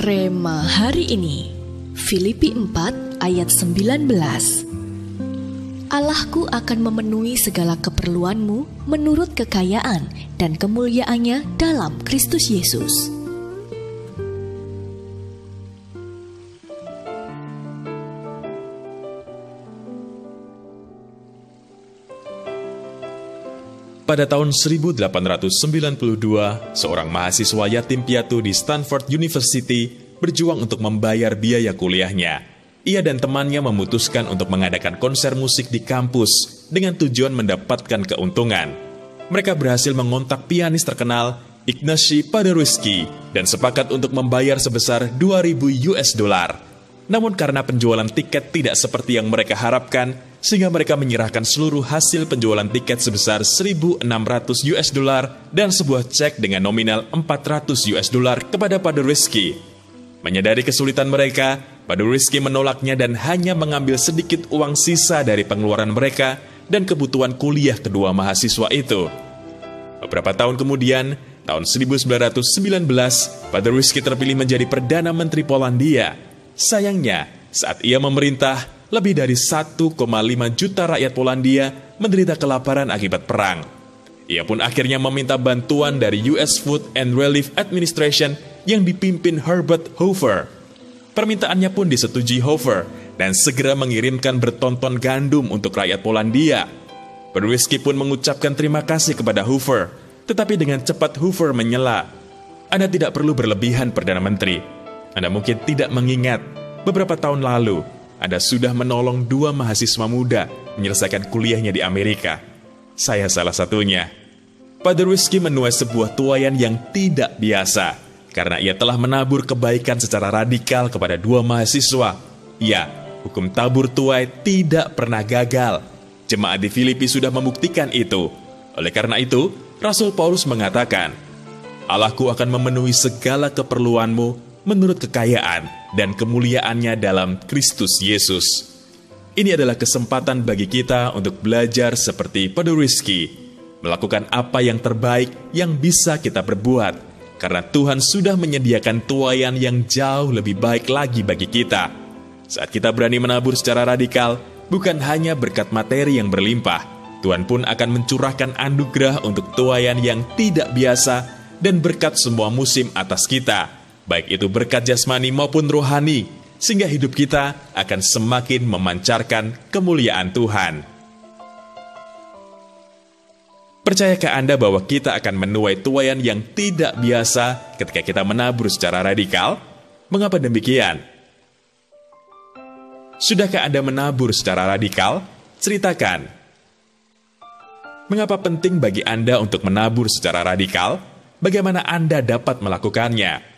Rema hari ini, Filipi 4 ayat 19. Allahku akan memenuhi segala keperluanmu menurut kekayaan dan kemuliaannya dalam Kristus Yesus. Pada tahun 1892, seorang mahasiswa yatim piatu di Stanford University berjuang untuk membayar biaya kuliahnya. Ia dan temannya memutuskan untuk mengadakan konser musik di kampus dengan tujuan mendapatkan keuntungan. Mereka berhasil mengontak pianis terkenal Ignacy Paderewski dan sepakat untuk membayar sebesar $2,000. Namun karena penjualan tiket tidak seperti yang mereka harapkan, sehingga mereka menyerahkan seluruh hasil penjualan tiket sebesar $1.600 dan sebuah cek dengan nominal $400 kepada Paderewski. Menyadari kesulitan mereka, Paderewski menolaknya dan hanya mengambil sedikit uang sisa dari pengeluaran mereka dan kebutuhan kuliah kedua mahasiswa itu. Beberapa tahun kemudian, tahun 1919, Paderewski terpilih menjadi Perdana Menteri Polandia. Sayangnya, saat ia memerintah, lebih dari 1,5 juta rakyat Polandia menderita kelaparan akibat perang. Ia pun akhirnya meminta bantuan dari US Food and Relief Administration yang dipimpin Herbert Hoover. Permintaannya pun disetujui Hoover dan segera mengirimkan bertonton gandum untuk rakyat Polandia. Paderewski pun mengucapkan terima kasih kepada Hoover, tetapi dengan cepat Hoover menyela, "Anda tidak perlu berlebihan, Perdana Menteri. Anda mungkin tidak mengingat, beberapa tahun lalu, Anda sudah menolong 2 mahasiswa muda menyelesaikan kuliahnya di Amerika. Saya salah satunya." Paderewski menuai sebuah tuaian yang tidak biasa, karena ia telah menabur kebaikan secara radikal kepada 2 mahasiswa. Ya, hukum tabur tuai tidak pernah gagal. Jemaat di Filipi sudah membuktikan itu. Oleh karena itu, Rasul Paulus mengatakan, "Allahku akan memenuhi segala keperluanmu menurut kekayaan dan kemuliaannya dalam Kristus Yesus." Ini adalah kesempatan bagi kita untuk belajar seperti Paderewski, melakukan apa yang terbaik yang bisa kita perbuat, karena Tuhan sudah menyediakan tuaian yang jauh lebih baik lagi bagi kita. Saat kita berani menabur secara radikal, bukan hanya berkat materi yang berlimpah, Tuhan pun akan mencurahkan anugerah untuk tuaian yang tidak biasa dan berkat semua musim atas kita, baik itu berkat jasmani maupun rohani, sehingga hidup kita akan semakin memancarkan kemuliaan Tuhan. Percayakah Anda bahwa kita akan menuai tuaian yang tidak biasa ketika kita menabur secara radikal? Mengapa demikian? Sudahkah Anda menabur secara radikal? Ceritakan. Mengapa penting bagi Anda untuk menabur secara radikal? Bagaimana Anda dapat melakukannya?